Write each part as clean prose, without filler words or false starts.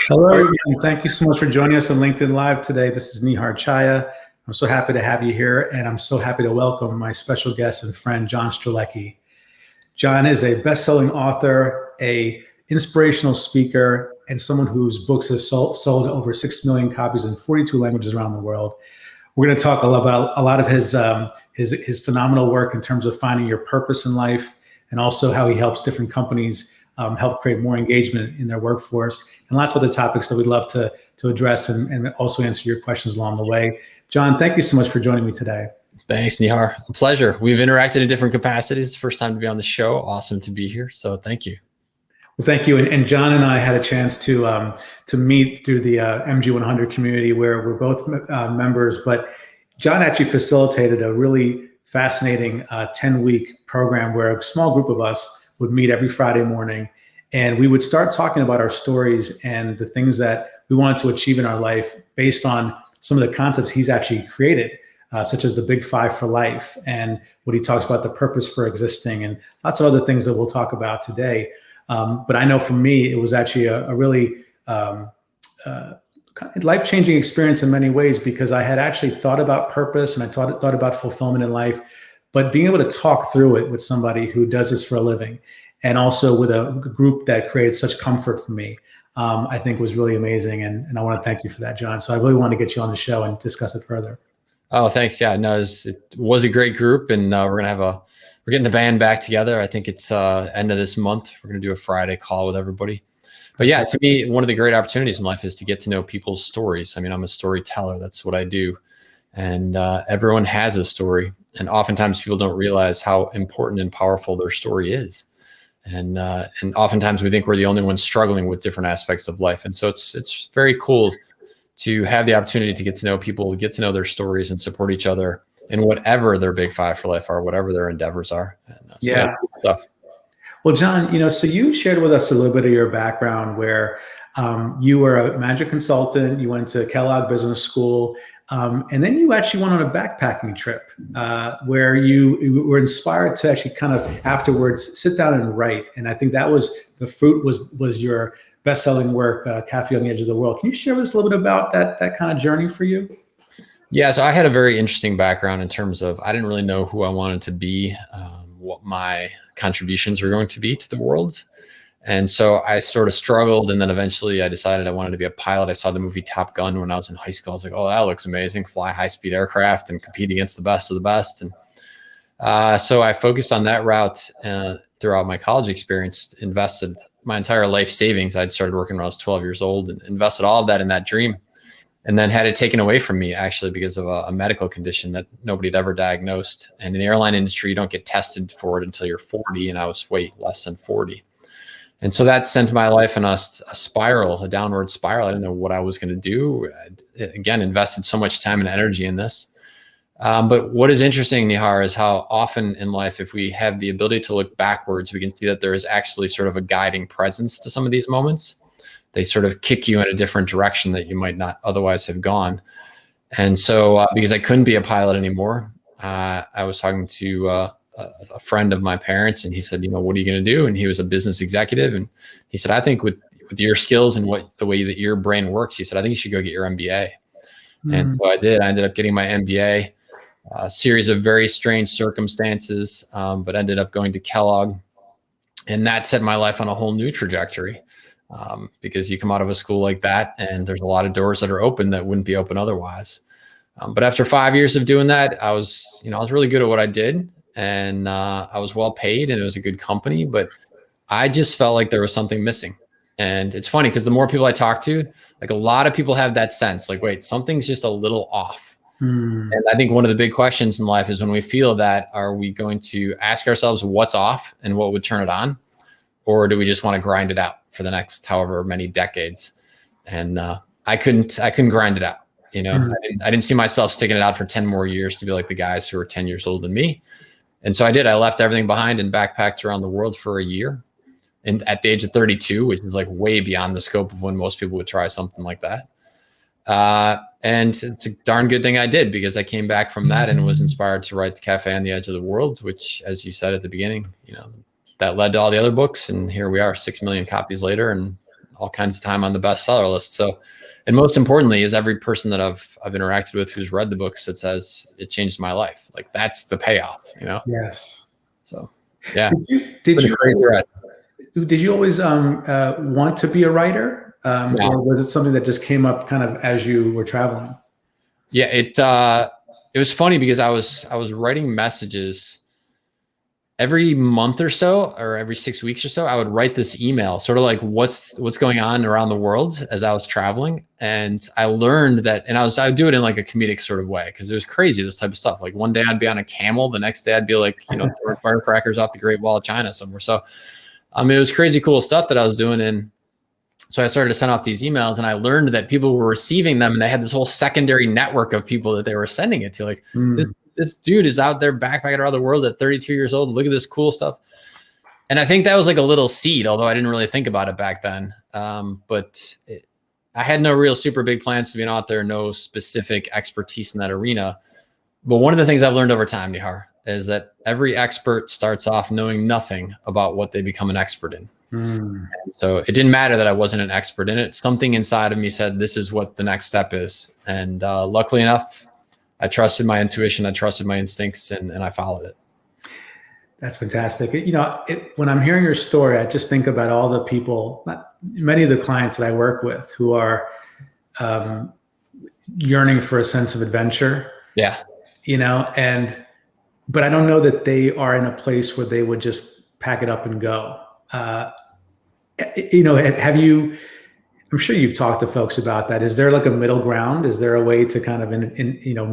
Hello, everyone. Thank you so much for joining us on LinkedIn Live today. This is Nihar Chaya. I'm so happy to have you here, and I'm so happy to welcome my special guest and friend, John Strelecky. John is a best-selling author, a inspirational speaker, and someone whose books have sold over 6 million copies in 42 languages around the world. We're going to talk about a lot of his phenomenal work in terms of finding your purpose in life, and also how he helps different companies help create more engagement in their workforce, and lots of other topics that we'd love to address and also answer your questions along the way. John, thank you so much for joining me today. Thanks, Nihar. A pleasure. We've interacted in different capacities. First time to be on the show. Awesome to be here. So thank you. Well, thank you. And John and I had a chance to meet through the MG100 community, where we're both members. But John actually facilitated a really fascinating 10-week program where a small group of us would meet every Friday morning, and we would start talking about our stories and the things that we wanted to achieve in our life based on some of the concepts he's actually created, such as the Big Five for life, and what he talks about, the purpose for existing, and lots of other things that we'll talk about today. But I know for me, it was actually a really life-changing experience in many ways, because I had actually thought about purpose and I thought about fulfillment in life, but being able to talk through it with somebody who does this for a living, and also with a group that creates such comfort for me, I think was really amazing. And I want to thank you for that, John. So I really want to get you on the show and discuss it further. Oh, thanks. Yeah, no, it was a great group, and we're getting the band back together. I think it's end of this month. We're going to do a Friday call with everybody. But yeah, to me, one of the great opportunities in life is to get to know people's stories. I mean, I'm a storyteller. That's what I do. And everyone has a story. And oftentimes people don't realize how important and powerful their story is. And oftentimes we think we're the only ones struggling with different aspects of life. And so it's very cool to have the opportunity to get to know people, get to know their stories, and support each other in whatever their Big Five for life are, whatever their endeavors are. And, yeah. Cool stuff. Well, John, so you shared with us a little bit of your background, where you were a management consultant, you went to Kellogg Business School, and then you actually went on a backpacking trip where you were inspired to actually kind of afterwards sit down and write. And I think that was the fruit was your best-selling work, Cafe on the Edge of the World. Can you share with us a little bit about that kind of journey for you? Yeah, so I had a very interesting background in terms of I didn't really know who I wanted to be, what my contributions were going to be to the world. And so I sort of struggled, and then eventually I decided I wanted to be a pilot. I saw the movie Top Gun when I was in high school. I was like, oh, that looks amazing. Fly high-speed aircraft and compete against the best of the best. And so I focused on that route throughout my college experience, invested my entire life savings. I'd started working when I was 12 years old, and invested all of that in that dream, and then had it taken away from me, actually, because of a medical condition that nobody had ever diagnosed. And in the airline industry, you don't get tested for it until you're 40, and I was way less than 40. And so that sent my life in a spiral, a downward spiral. I didn't know what I was going to do. Again, invested so much time and energy in this. But what is interesting, Nihar, is how often in life, if we have the ability to look backwards, we can see that there is actually sort of a guiding presence to some of these moments. They sort of kick you in a different direction that you might not otherwise have gone. And so because I couldn't be a pilot anymore, I was talking to a friend of my parents, and he said, what are you going to do? And he was a business executive. And he said, I think with your skills and the way that your brain works, he said, I think you should go get your MBA. And so I did. I ended up getting my MBA, a series of very strange circumstances, but ended up going to Kellogg. And that set my life on a whole new trajectory, because you come out of a school like that and there's a lot of doors that are open that wouldn't be open otherwise. But after 5 years of doing that, I was really good at what I did. And I was well paid, and it was a good company, but I just felt like there was something missing. And it's funny because the more people I talk to, like, a lot of people have that sense, like, wait, something's just a little off. Mm. And I think one of the big questions in life is when we feel that, are we going to ask ourselves what's off and what would turn it on? Or do we just want to grind it out for the next however many decades? And I couldn't grind it out. You know, Mm. I didn't see myself sticking it out for 10 more years to be like the guys who were 10 years older than me. And so I did. I left everything behind and backpacked around the world for a year. And at the age of 32, which is like way beyond the scope of when most people would try something like that. And it's a darn good thing I did, because I came back from that and was inspired to write The Cafe on the Edge of the World, which, as you said at the beginning, you know, that led to all the other books. And here we are 6 million copies later and all kinds of time on the bestseller list. So, and most importantly is every person that I've interacted with who's read the books that says it changed my life. Like, that's the payoff, you know? Yes. So, yeah. Did you always want to be a writer? No. Or was it something that just came up kind of as you were traveling? Yeah, it was funny because I was writing messages every month or so, or every 6 weeks or so. I would write this email, sort of like what's going on around the world as I was traveling. And I learned that, and I would do it in like a comedic sort of way, because it was crazy, this type of stuff. Like one day I'd be on a camel, the next day I'd be like, you know, throwing firecrackers off the Great Wall of China somewhere. So it was crazy cool stuff that I was doing. And so I started to send off these emails, and I learned that people were receiving them, and they had this whole secondary network of people that they were sending it to. Like, this dude is out there backpacking around the world at 32 years old. Look at this cool stuff. And I think that was like a little seed, although I didn't really think about it back then. I had no real super big plans to be an author, no specific expertise in that arena. But one of the things I've learned over time, Nihar, is that every expert starts off knowing nothing about what they become an expert in. And so it didn't matter that I wasn't an expert in it. Something inside of me said, this is what the next step is. And luckily enough, I trusted my intuition. I trusted my instincts, and I followed it. That's fantastic. You know, when I'm hearing your story, I just think about all the people, many of the clients that I work with, who are yearning for a sense of adventure. Yeah. You know, but I don't know that they are in a place where they would just pack it up and go. You know, I'm sure you've talked to folks about that. Is there like a middle ground? Is there a way to kind of,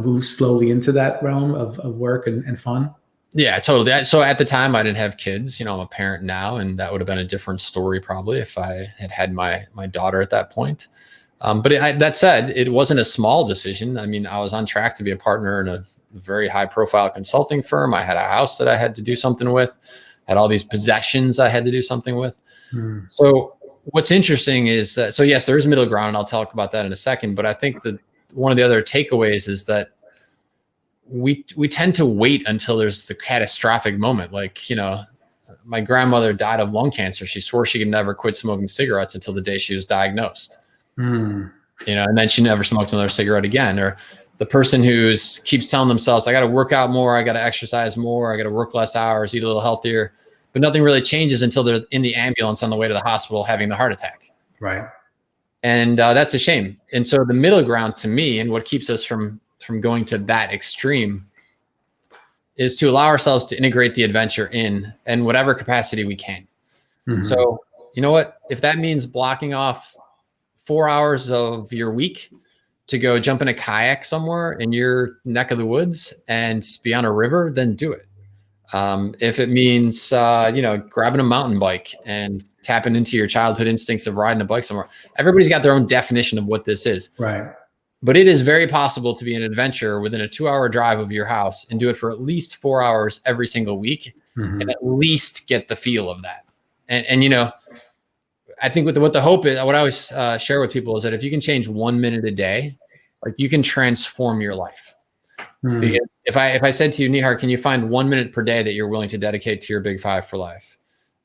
move slowly into that realm of work and fun? Yeah, totally. So at the time I didn't have kids, you know, I'm a parent now, and that would have been a different story probably if I had my daughter at that point. But that said, it wasn't a small decision. I mean, I was on track to be a partner in a very high profile consulting firm. I had a house that I had to do something with, had all these possessions I had to do something with. So what's interesting is that, so yes, there's middle ground, and I'll talk about that in a second. But I think that one of the other takeaways is that we tend to wait until there's the catastrophic moment. Like, you know, my grandmother died of lung cancer. She swore she could never quit smoking cigarettes until the day she was diagnosed. You know, and then she never smoked another cigarette again. Or the person who keeps telling themselves, I got to work out more, I got to exercise more, I got to work less hours, eat a little healthier. But nothing really changes until they're in the ambulance on the way to the hospital having the heart attack. Right. And that's a shame. And so the middle ground to me, and what keeps us from going to that extreme, is to allow ourselves to integrate the adventure in whatever capacity we can. So, you know what, if that means blocking off 4 hours of your week to go jump in a kayak somewhere in your neck of the woods and be on a river, then do it. If it means, grabbing a mountain bike and tapping into your childhood instincts of riding a bike somewhere, everybody's got their own definition of what this is. Right. But it is very possible to be an adventurer within a 2-hour drive of your house and do it for at least 4 hours every single week, and at least get the feel of that. And you know, I think what the hope is, what I always share with people is that if you can change 1 minute a day, like, you can transform your life. Because if I said to you, Nihar, can you find 1 minute per day that you're willing to dedicate to your big five for life?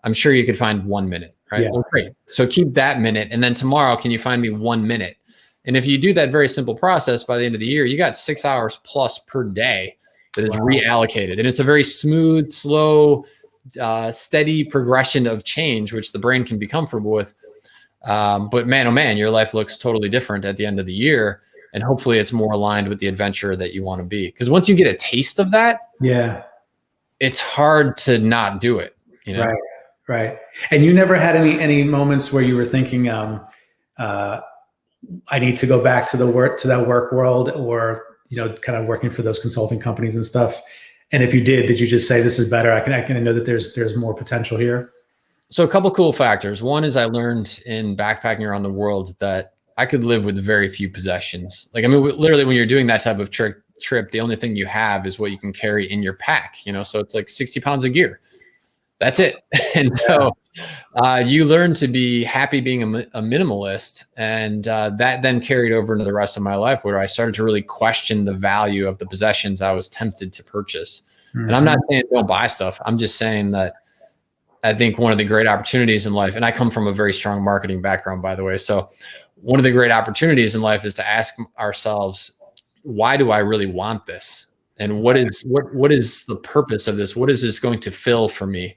I'm sure you could find 1 minute, right? Yeah. Well, great. So keep that minute. And then tomorrow, can you find me 1 minute? And if you do that very simple process, by the end of the year, you got 6 hours plus per day that is reallocated. And it's a very smooth, slow, steady progression of change, which the brain can be comfortable with. But man, oh man, your life looks totally different at the end of the year. And hopefully it's more aligned with the adventure that you want to be. Because once you get a taste of that, it's hard to not do it. You know? Right. And you never had any moments where you were thinking, I need to go back to that work world, or kind of working for those consulting companies and stuff? And if you did you just say, this is better? I can know that there's more potential here. So a couple cool factors. One is I learned in backpacking around the world that I could live with very few possessions. Like, I mean, literally when you're doing that type of trip, the only thing you have is what you can carry in your pack, so it's like 60 pounds of gear. That's it. And so you learn to be happy being a minimalist. And that then carried over into the rest of my life, where I started to really question the value of the possessions I was tempted to purchase. Mm-hmm. And I'm not saying don't buy stuff. I'm just saying that I think one of the great opportunities in life, and I come from a very strong marketing background, by the way. So one of the great opportunities in life is to ask ourselves, why do I really want this? And what is the purpose of this? What is this going to fill for me?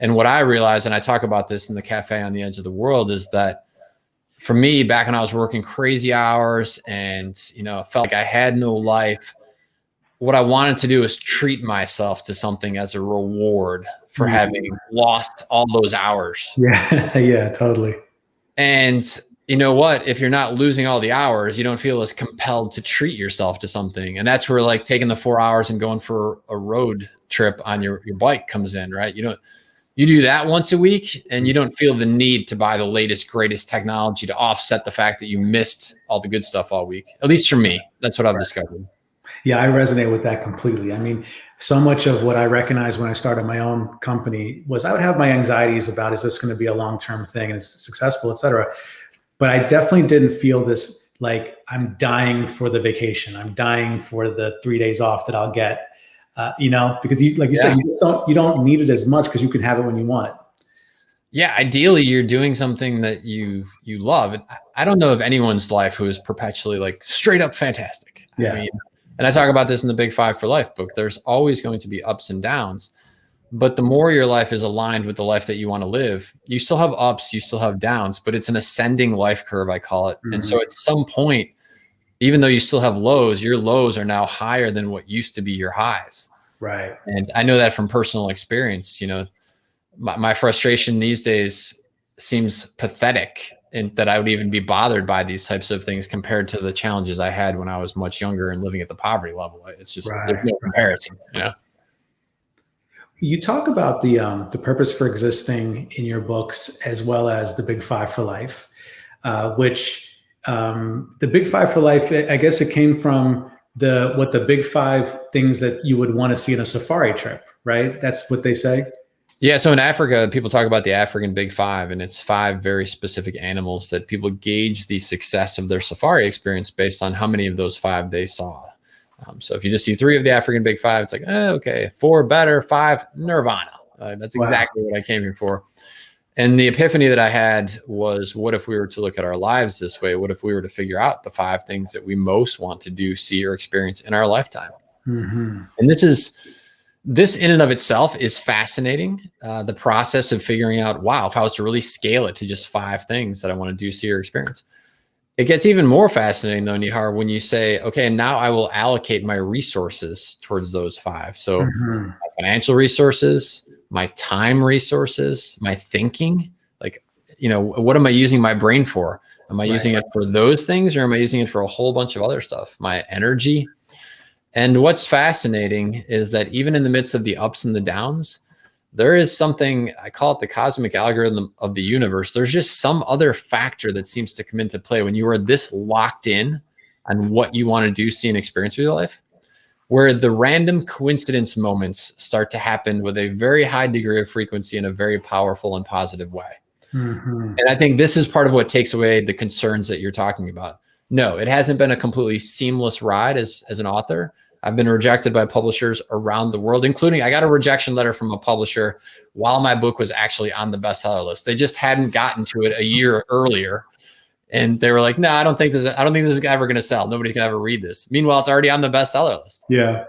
And what I realized, and I talk about this in the Cafe on the Edge of the World, is that for me, back when I was working crazy hours and, felt like I had no life, what I wanted to do is treat myself to something as a reward for having lost all those hours. Yeah, yeah, totally. And you know what? If you're not losing all the hours, you don't feel as compelled to treat yourself to something. And that's where like taking the 4 hours and going for a road trip on your bike comes in, right? You do that once a week and you don't feel the need to buy the latest, greatest technology to offset the fact that you missed all the good stuff all week. At least for me, that's what I've discovered. Yeah, I resonate with that completely. I mean, so much of what I recognized when I started my own company was I would have my anxieties about, is this going to be a long-term thing and it's successful, et cetera. But I definitely didn't feel this, like I'm dying for the vacation. I'm dying for the 3 days off that I'll get, because like you said, you don't need it as much because you can have it when you want it. Yeah. Ideally you're doing something that you love. And I don't know of anyone's life who is perpetually like straight up fantastic. Yeah. I mean, and I talk about this in the Big 5 for Life book. There's always going to be ups and downs, but the more your life is aligned with the life that you want to live, you still have ups, you still have downs, but it's an ascending life curve, I call it. Mm-hmm. And so at some point, even though you still have lows, your lows are now higher than what used to be your highs. Right. And I know that from personal experience. My frustration these days seems pathetic, and that I would even be bothered by these types of things compared to the challenges I had when I was much younger and living at the poverty level. It's just there's no comparison. You talk about the purpose for existing in your books, as well as the Big 5 for Life, which the Big 5 for Life, I guess it came from the Big 5 things that you would want to see in a safari trip, right? That's what they say. Yeah. So in Africa, people talk about the African Big 5, and it's 5 very specific animals that people gauge the success of their safari experience based on how many of those 5 they saw. So if you just see 3 of the African Big 5, it's like, okay, 4 better, 5 nirvana. That's exactly what I came here for. And the epiphany that I had was, what if we were to look at our lives this way? What if we were to figure out the 5 things that we most want to do, see, or experience in our lifetime? Mm-hmm. And this in and of itself is fascinating. The process of figuring out, wow, if I was to really scale it to just 5 things that I want to do, see, or experience. It gets even more fascinating though, Nihar, when you say, okay, now I will allocate my resources towards those 5. So my financial resources, my time resources, my thinking, like, what am I using my brain for? Am I using it for those things, or am I using it for a whole bunch of other stuff? My energy. And what's fascinating is that even in the midst of the ups and the downs, there is something, I call it the cosmic algorithm of the universe. There's just some other factor that seems to come into play when you are this locked in on what you want to do, see, and experience with your life, where the random coincidence moments start to happen with a very high degree of frequency in a very powerful and positive way. Mm-hmm. And I think this is part of what takes away the concerns that you're talking about. No, it hasn't been a completely seamless ride as an author. I've been rejected by publishers around the world, including I got a rejection letter from a publisher while my book was actually on the bestseller list. They just hadn't gotten to it a year earlier. And they were like, no, I don't think this is ever going to sell. Nobody's going to ever read this. Meanwhile, it's already on the bestseller list. Yeah.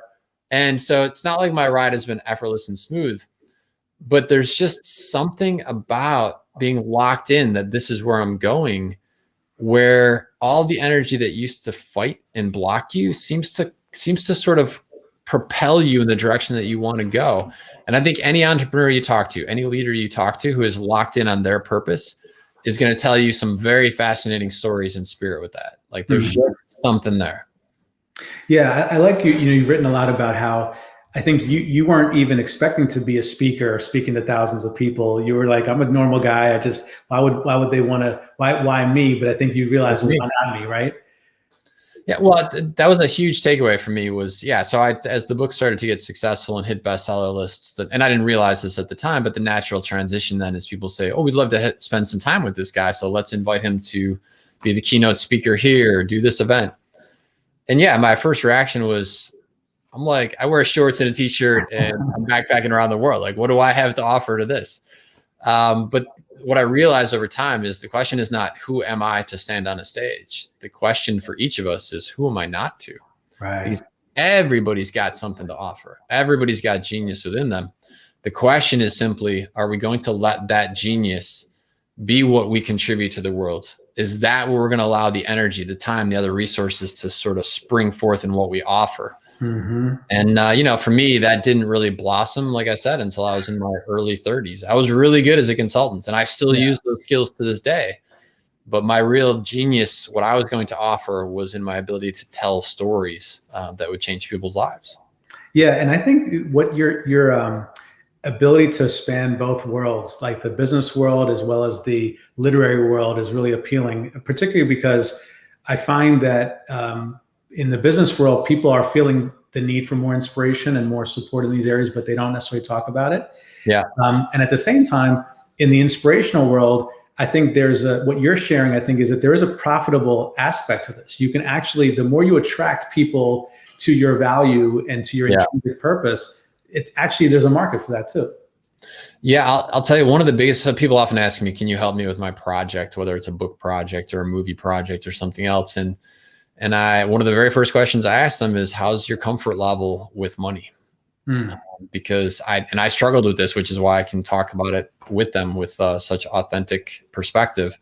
And so it's not like my ride has been effortless and smooth, but there's just something about being locked in that this is where I'm going, where all the energy that used to fight and block you seems to sort of propel you in the direction that you want to go. And I think any entrepreneur you talk to, any leader you talk to who is locked in on their purpose is going to tell you some very fascinating stories in spirit with that. Like there's just something there. Yeah, I like you. You've written a lot about how I think you weren't even expecting to be a speaker, speaking to thousands of people. You were like, I'm a normal guy. I just why would they want to why me? But I think you realize, That's well, me. why not me, right? Yeah, well, that was a huge takeaway for me was, yeah. So as the book started to get successful and hit bestseller lists, and I didn't realize this at the time, but the natural transition then is people say, oh, we'd love to spend some time with this guy. So let's invite him to be the keynote speaker here, do this event. And yeah, my first reaction was, I'm like, I wear shorts and a t-shirt and I'm backpacking around the world. Like, what do I have to offer to this? But what I realized over time is the question is not who am I to stand on a stage? The question for each of us is who am I not to? Right. Because everybody's got something to offer. Everybody's got genius within them. The question is simply, are we going to let that genius be what we contribute to the world? Is that where we're going to allow the energy, the time, the other resources to sort of spring forth in what we offer? Mm-hmm. And, for me, that didn't really blossom, like I said, until I was in my early 30s. I was really good as a consultant and I still Yeah. use those skills to this day. But my real genius, what I was going to offer was in my ability to tell stories that would change people's lives. Yeah, and I think what your ability to span both worlds, like the business world as well as the literary world, is really appealing, particularly because I find that in the business world, people are feeling the need for more inspiration and more support in these areas, but they don't necessarily talk about it. Yeah. And at the same time, in the inspirational world, I think there's what you're sharing, I think, is that there is a profitable aspect to this. You can actually, the more you attract people to your value and to your intrinsic purpose, it actually, there's a market for that too. Yeah, I'll tell you, one of the biggest, people often ask me, can you help me with my project, whether it's a book project or a movie project or something else? And one of the very first questions I ask them is, how's your comfort level with money? Because I struggled with this, which is why I can talk about it with them with such authentic perspective.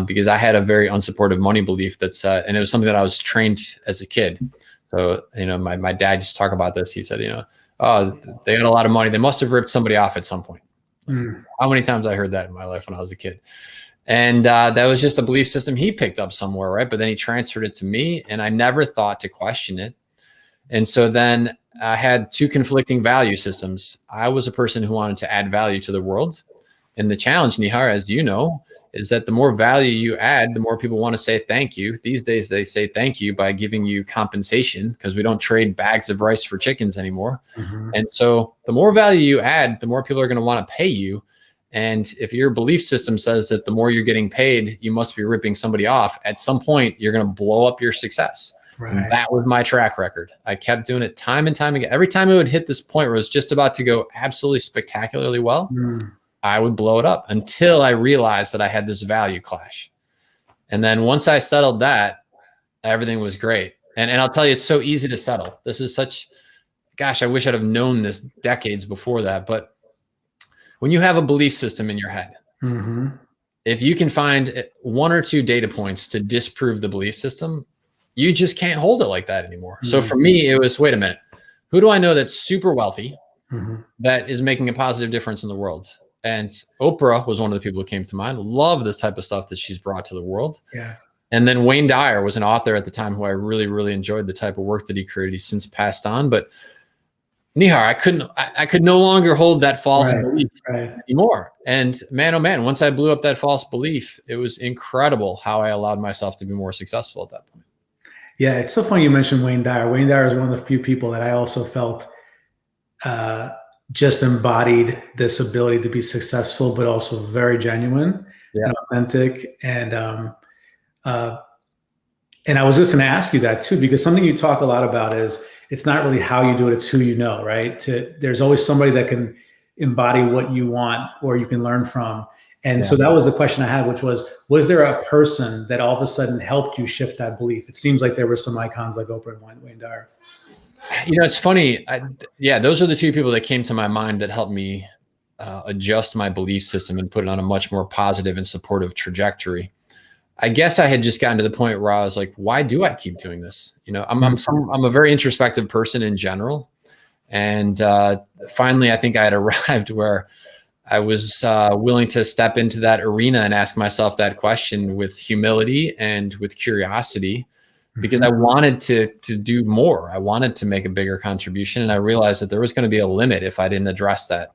Because I had a very unsupportive money belief and it was something that I was trained as a kid. So, my dad used to talk about this. He said, oh, they got a lot of money. They must have ripped somebody off at some point. How many times I heard that in my life when I was a kid? And that was just a belief system he picked up somewhere, right? But then he transferred it to me and I never thought to question it. And so then I had two conflicting value systems. I was a person who wanted to add value to the world. And the challenge, Nihar, as you know, is that the more value you add, the more people want to say thank you. These days, they say thank you by giving you compensation because we don't trade bags of rice for chickens anymore. And so the more value you add, the more people are going to want to pay you. And if your belief system says that the more you're getting paid, you must be ripping somebody off, at some point, you're going to blow up your success. Right. That was my track record. I kept doing it time and time again. Every time it would hit this point where it was just about to go absolutely spectacularly well, I would blow it up until I realized that I had this value clash. And then once I settled that, everything was great. And I'll tell you, it's so easy to settle. This is gosh, I wish I'd have known this decades before that. But when you have a belief system in your head, if you can find one or two data points to disprove the belief system, you just can't hold it like that anymore. So for me, it was, wait a minute, who do I know that's super wealthy that is making a positive difference in the world? And Oprah was one of the people who came to mind. Love this type of stuff that she's brought to the world. Yeah. And then Wayne Dyer was an author at the time who I really, really enjoyed the type of work that he created. He's since passed on, but Nihar, I could no longer hold that false belief anymore. And man, oh man, once I blew up that false belief, it was incredible how I allowed myself to be more successful at that point. Yeah, it's so funny you mentioned Wayne Dyer. Wayne Dyer is one of the few people that I also felt just embodied this ability to be successful, but also very genuine and authentic. And I was just going to ask you that too, because something you talk a lot about is it's not really how you do it, it's who you know, right? There's always somebody that can embody what you want or you can learn from. And so that was the question I had, which was there a person that all of a sudden helped you shift that belief? It seems like there were some icons like Oprah and Wayne Dyer. It's funny. Those are the two people that came to my mind that helped me adjust my belief system and put it on a much more positive and supportive trajectory. I guess I had just gotten to the point where I was like, why do I keep doing this? I'm a very introspective person in general. And finally, I think I had arrived where I was willing to step into that arena and ask myself that question with humility and with curiosity. because I wanted to do more. I wanted to make a bigger contribution. And I realized that there was going to be a limit if I didn't address that.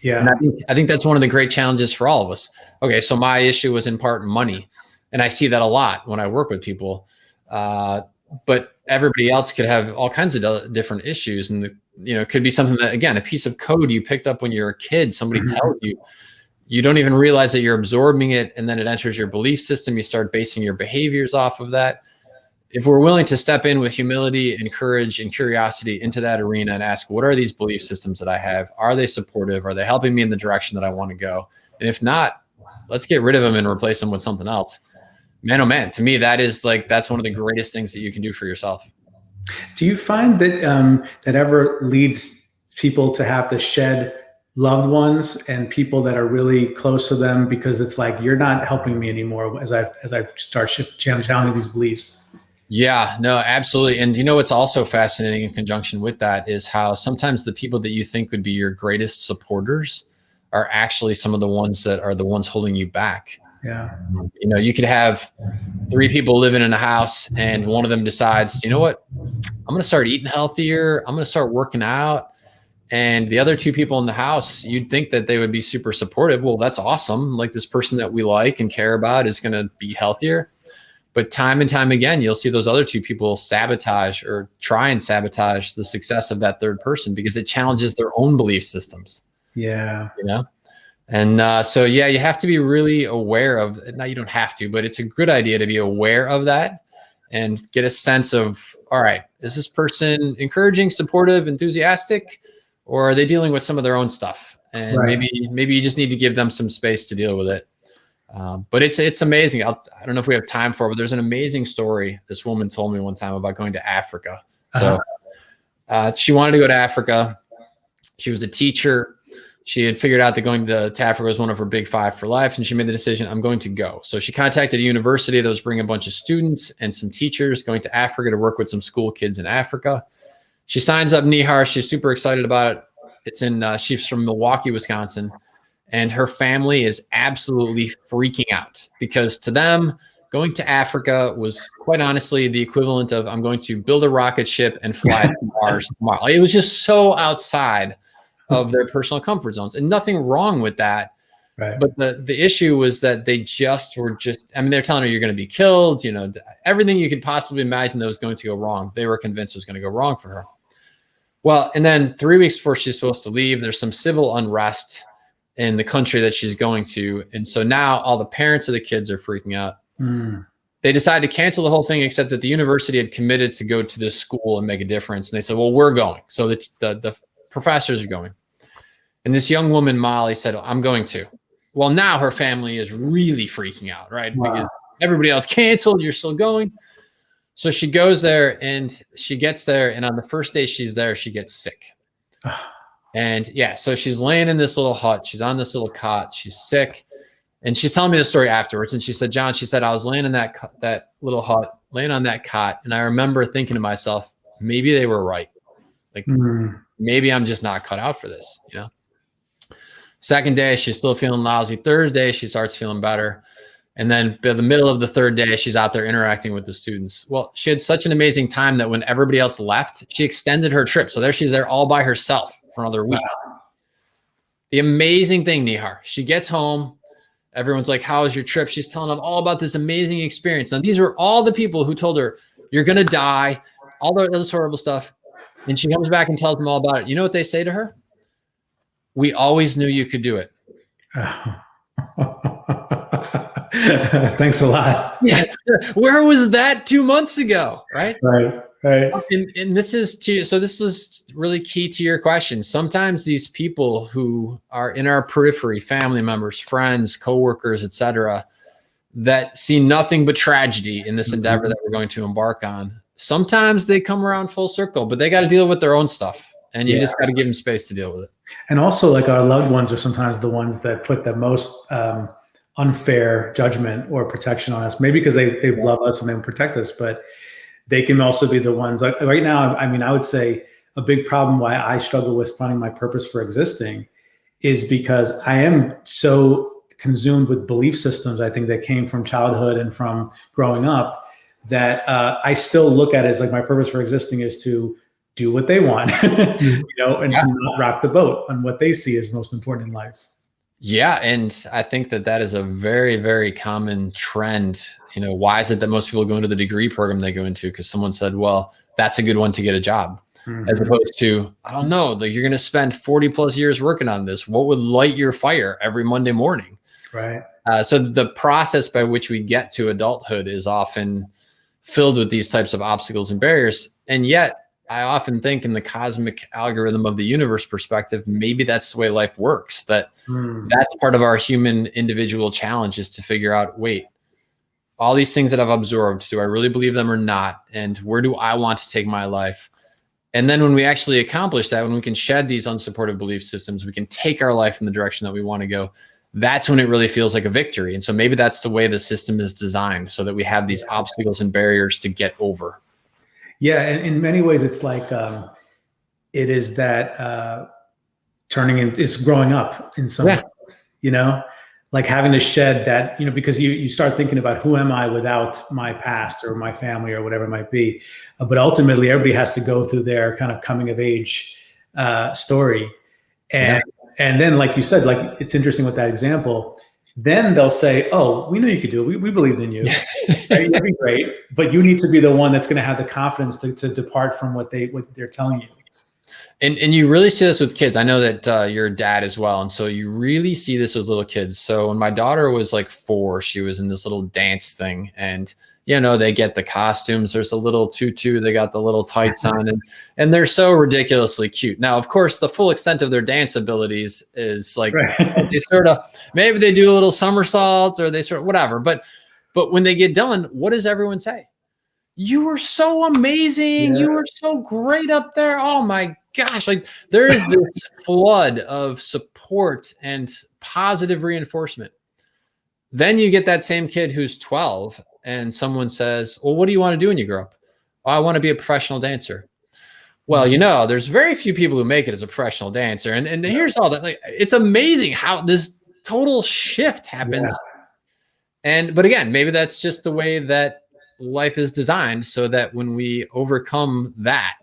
Yeah. And I think that's one of the great challenges for all of us. Okay, so my issue was in part money. And I see that a lot when I work with people. But everybody else could have all kinds of different issues. And, it could be something that, again, a piece of code you picked up when you were a kid, somebody tells you, you don't even realize that you're absorbing it. And then it enters your belief system. You start basing your behaviors off of that. If we're willing to step in with humility and courage and curiosity into that arena and ask, what are these belief systems that I have? Are they supportive? Are they helping me in the direction that I want to go? And if not, let's get rid of them and replace them with something else. Man, oh man, to me, that's one of the greatest things that you can do for yourself. Do you find that that ever leads people to have to shed loved ones and people that are really close to them because it's like, you're not helping me anymore as I start challenging these beliefs? Yeah, no, absolutely. And what's also fascinating in conjunction with that is how sometimes the people that you think would be your greatest supporters are actually some of the ones that are the ones holding you back. Yeah. You could have 3 people living in a house and one of them decides, you know what, I'm going to start eating healthier. I'm going to start working out. And the other 2 people in the house, you'd think that they would be super supportive. Well, that's awesome. Like, this person that we like and care about is going to be healthier. But time and time again, you'll see those other 2 people sabotage or try and sabotage the success of that third person because it challenges their own belief systems. Yeah. And so, yeah, you have to be really aware of, now you don't have to, but it's a good idea to be aware of that and get a sense of, all right, is this person encouraging, supportive, enthusiastic, or are they dealing with some of their own stuff? And Right. maybe you just need to give them some space to deal with it. But it's amazing. I don't know if we have time for it, but there's an amazing story this woman told me one time about going to Africa. So she wanted to go to Africa. She was a teacher. She had figured out that going to Africa was one of her big 5 for life, and she made the decision, I'm going to go. So she contacted a university that was bringing a bunch of students and some teachers going to Africa to work with some school kids in Africa. She signs up Nihar. She's super excited about it. She's from Milwaukee, Wisconsin. And her family is absolutely freaking out because to them, going to Africa was quite honestly the equivalent of, I'm going to build a rocket ship and fly to Mars tomorrow. It was just so outside of their personal comfort zones, and nothing wrong with that. Right. But the issue was that they they're telling her you're going to be killed, everything you could possibly imagine that was going to go wrong. They were convinced it was going to go wrong for her. Well, and then 3 weeks before she's supposed to leave, there's some civil unrest in the country that she's going to. And so now all the parents of the kids are freaking out. They decided to cancel the whole thing, except that the university had committed to go to this school and make a difference. And they said, well, we're going. So the professors are going. And this young woman, Molly, said, I'm going too. Well, now her family is really freaking out, right? Wow. Because everybody else canceled. You're still going. So she goes there and she gets there. And on the first day she's there, she gets sick. And yeah, so she's laying in this little hut. She's on this little cot. She's sick. And she's telling me the story afterwards. And she said, John, I was laying in that little hut, laying on that cot. And I remember thinking to myself, maybe they were right. Like, maybe I'm just not cut out for this, Second day, she's still feeling lousy. Third day, she starts feeling better. And then by the middle of the third day, she's out there interacting with the students. Well, she had such an amazing time that when everybody else left, she extended her trip. So she's there all by herself for another week. Wow. The amazing thing, Nihar, she gets home. Everyone's like, how was your trip? She's telling them all about this amazing experience. Now, these were all the people who told her, you're going to die, all this horrible stuff. And she comes back and tells them all about it. You know what they say to her? We always knew you could do it. Thanks a lot. Yeah. Where was that 2 months ago? Right. And this is really key to your question. Sometimes these people who are in our periphery, family members, friends, coworkers, etc., that see nothing but tragedy in this endeavor that we're going to embark on, sometimes they come around full circle, but they got to deal with their own stuff. And you just got to give them space to deal with it. And also, like, our loved ones are sometimes the ones that put the most unfair judgment or protection on us, maybe because they love us and they protect us, but they can also be the ones, like right now, I would say a big problem why I struggle with finding my purpose for existing is because I am so consumed with belief systems, I think, that came from childhood and from growing up, that I still look at it as like my purpose for existing is to do what they want, you know, and to not rock the boat on what they see as most important in life. Yeah. And I think that that is a very, very common trend. You know, why is it that most people go into the degree program they go into? Because someone said, well, that's a good one to get a job. As opposed to, I don't know, like you're going to spend 40 plus years working on this. What would light your fire every Monday morning? Right. So the process by which we get to adulthood is often filled with these types of obstacles and barriers. And yet I often think in the cosmic algorithm of the universe perspective, maybe that's the way life works, that that's part of our human individual challenge is to figure out, wait, all these things that I've absorbed, do I really believe them or not? And where do I want to take my life? And then when we actually accomplish that, when we can shed these unsupportive belief systems, we can take our life in the direction that we want to go. That's when it really feels like a victory. And so maybe that's the way the system is designed, so that we have these obstacles and barriers to get over. Yeah. And in many ways, it's like it is that turning in, it's growing up in some ways, you know, like having to shed that, you know, because you start thinking about who am I without my past or my family or whatever it might be. But ultimately, everybody has to go through their kind of coming of age story. And then, like you said, like it's interesting with that example, then they'll say, oh, we know you could do it. We believed in you. Right? You'd be great. But you need to be the one that's going to have the confidence to depart from what they're telling you. And you really see this with kids. I know that you're a dad as well. And so you really see this with little kids. So when my daughter was like 4, she was in this little dance thing. And, you know, they get the costumes. There's a little tutu. They got the little tights on. And they're so ridiculously cute. Now, of course, the full extent of their dance abilities is like, they sort of, maybe they do a little somersaults or they sort of whatever. But when they get done, what does everyone say? You were so amazing. You were so great up there. Oh my gosh. Like there is this flood of support and positive reinforcement. Then you get that same kid who's 12 and someone says, well, what do you want to do when you grow up? Oh, I want to be a professional dancer. Well, you know, there's very few people who make it as a professional dancer. And here's all that, like, it's amazing how this total shift happens. But again, maybe that's just the way that life is designed, so that when we overcome that,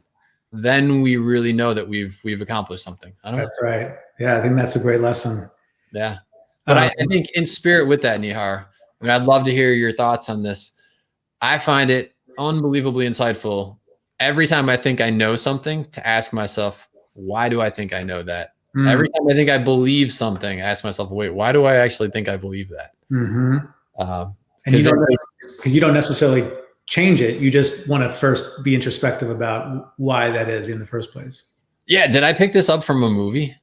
then we really know that we've accomplished something. I don't know. That's right. Yeah, I think that's a great lesson. Yeah. But I think in spirit with that, Nihar, I mean, I'd love to hear your thoughts on this. I find it unbelievably insightful every time I think I know something to ask myself, why do I think I know that? Every time I think I believe something, I ask myself, wait, why do I actually think I believe that? And you don't necessarily change it. You just want to first be introspective about why that is in the first place. Yeah. Did I pick this up from a movie?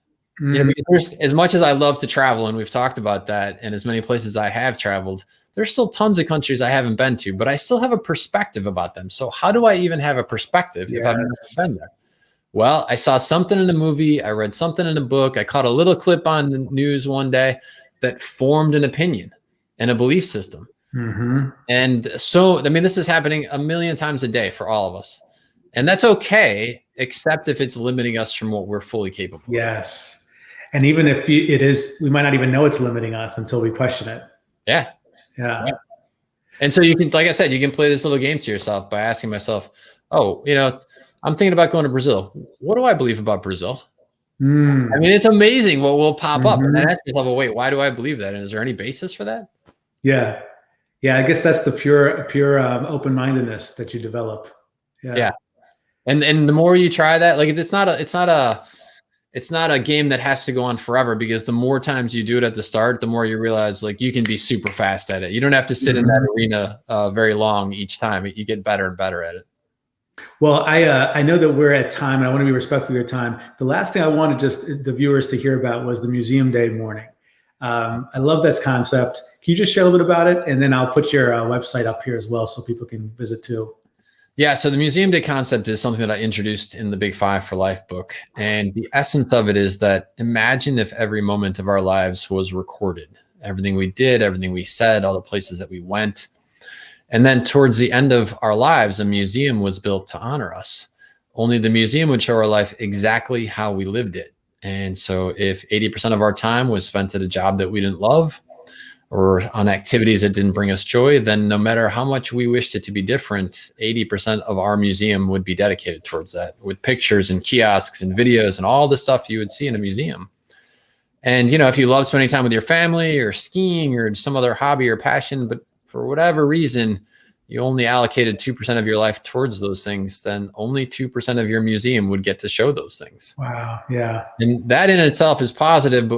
Yeah. Because as much as I love to travel, and we've talked about that, and as many places I have traveled, there's still tons of countries I haven't been to, but I still have a perspective about them. So how do I even have a perspective if I've never been there? Well, I saw something in a movie. I read something in a book. I caught a little clip on the news one day that formed an opinion and a belief system. And so, I mean, this is happening a million times a day for all of us. And that's okay, except if it's limiting us from what we're fully capable of. Yes. And even if it is, we might not even know it's limiting us until we question it. Yeah. And so you can, like I said, you can play this little game to yourself by asking myself, oh, you know, I'm thinking about going to Brazil. What do I believe about Brazil? I mean, it's amazing what will pop up. And then ask yourself, well, wait, why do I believe that? And is there any basis for that? Yeah. I guess that's the pure open-mindedness that you develop. Yeah. And the more you try that, like it's not a game that has to go on forever, because the more times you do it at the start, the more you realize like you can be super fast at it. You don't have to sit in that arena very long each time. You get better and better at it. Well, I know that we're at time, and I want to be respectful of your time. The last thing I wanted just the viewers to hear about was the Museum Day morning. I love this concept. Can you just share a little bit about it? And then I'll put your website up here as well so people can visit too. Yeah, so the Museum Day concept is something that I introduced in the Big 5 for Life book. And the essence of it is that imagine if every moment of our lives was recorded. Everything we did, everything we said, all the places that we went. And then towards the end of our lives, a museum was built to honor us. Only the museum would show our life exactly how we lived it. And so if 80% of our time was spent at a job that we didn't love, or on activities that didn't bring us joy, then no matter how much we wished it to be different, 80% of our museum would be dedicated towards that, with pictures and kiosks and videos and all the stuff you would see in a museum. And, you know, if you love spending time with your family or skiing or some other hobby or passion, but for whatever reason, you only allocated 2% of your life towards those things, then only 2% of your museum would get to show those things. Wow. Yeah. And that in itself is positive,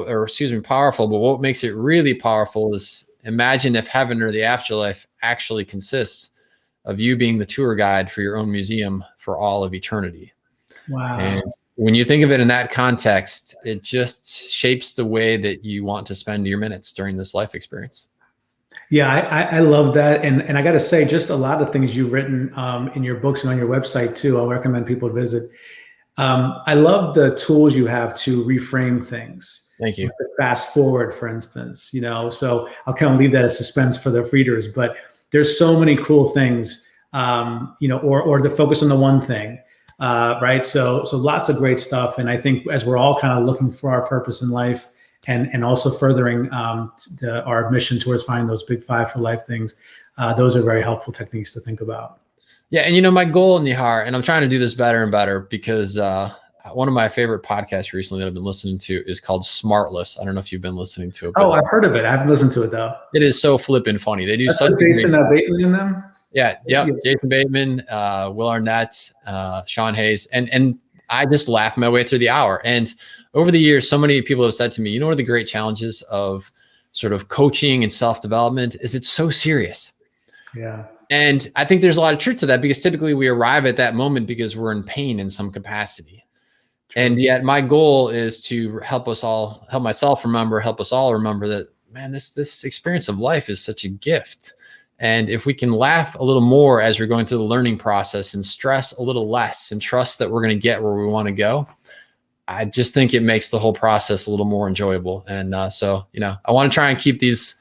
powerful. But what makes it really powerful is, imagine if heaven or the afterlife actually consists of you being the tour guide for your own museum for all of eternity. Wow. And when you think of it in that context, it just shapes the way that you want to spend your minutes during this life experience. Yeah, I love that. And I got to say, just a lot of things you've written in your books and on your website too, I'll recommend people visit. I love the tools you have to reframe things. Thank you. Fast forward, for instance, you know, so I'll kind of leave that as suspense for the readers, but there's so many cool things, you know, or the focus on the one thing, right? So lots of great stuff. And I think as we're all kind of looking for our purpose in life, and also furthering our mission towards finding those big 5 for life things, those are very helpful techniques to think about. Yeah, and you know, my goal, Nihar, and I'm trying to do this better and better, because one of my favorite podcasts recently that I've been listening to is called Smartless. I don't know if you've been listening to it. Oh, I've heard of it. I haven't listened to it though. It is so flippin' funny. They do That's such Jason Bateman in them. Yeah, yep. Jason Bateman, Will Arnett, Sean Hayes, and I just laugh my way through the hour. And over the years, so many people have said to me, you know, one of the great challenges of sort of coaching and self-development is it's so serious. Yeah. And I think there's a lot of truth to that, because typically we arrive at that moment because we're in pain in some capacity. True. And yet my goal is to help us all remember that, man, this experience of life is such a gift. And if we can laugh a little more as we're going through the learning process, and stress a little less, and trust that we're going to get where we want to go, I just think it makes the whole process a little more enjoyable. And so, you know, I want to try and keep these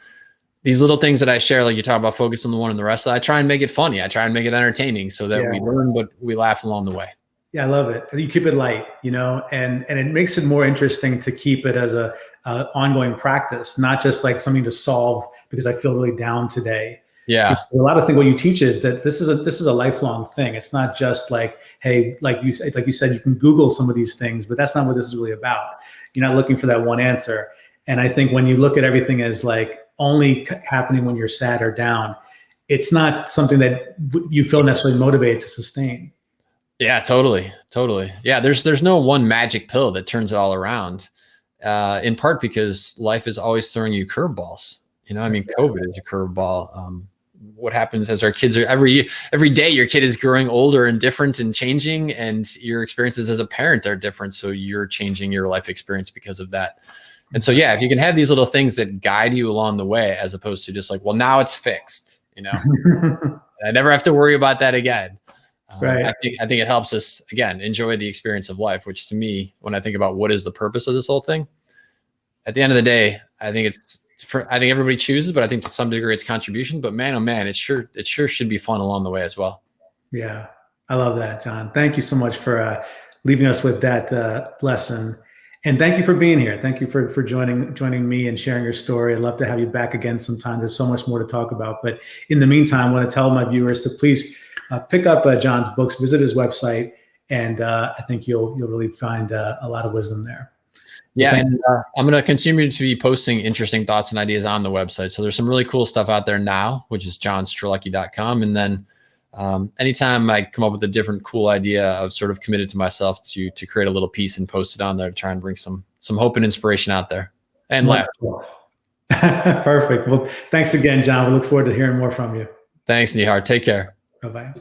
little things that I share, like you talk about, focus on the one and the rest. I try and make it funny. I try and make it entertaining so that we learn, but we laugh along the way. Yeah, I love it. You keep it light, you know, and it makes it more interesting to keep it as a ongoing practice, not just like something to solve because I feel really down today. Yeah. A lot of things, what you teach is that this is a lifelong thing. It's not just like, hey, like you said, you can Google some of these things, but that's not what this is really about. You're not looking for that one answer. And I think when you look at everything as like only happening when you're sad or down, it's not something that you feel necessarily motivated to sustain. Yeah, totally. Yeah, there's no one magic pill that turns it all around. In part because life is always throwing you curveballs. You know, I mean, COVID is a curveball. What happens as our kids are every day, your kid is growing older and different and changing, and your experiences as a parent are different. So you're changing your life experience because of that. And so, yeah, if you can have these little things that guide you along the way, as opposed to just like, well, now it's fixed, you know, I never have to worry about that again. Right. I think it helps us, again, enjoy the experience of life, which to me, when I think about what is the purpose of this whole thing, at the end of the day, I think everybody chooses, but I think to some degree it's contribution. But man, oh man, it sure should be fun along the way as well. Yeah, I love that, John. Thank you so much for leaving us with that lesson, and thank you for being here. Thank you for joining me and sharing your story. I'd love to have you back again sometime. There's so much more to talk about. But in the meantime, I want to tell my viewers to please pick up John's books, visit his website, and I think you'll really find a lot of wisdom there. Yeah, and I'm going to continue to be posting interesting thoughts and ideas on the website. So there's some really cool stuff out there now, which is johnstrelecky.com. And then anytime I come up with a different cool idea, I've sort of committed to myself to create a little piece and post it on there to try and bring some hope and inspiration out there and laugh. Perfect. Well, thanks again, John. We look forward to hearing more from you. Thanks, Nihar. Take care. Bye-bye.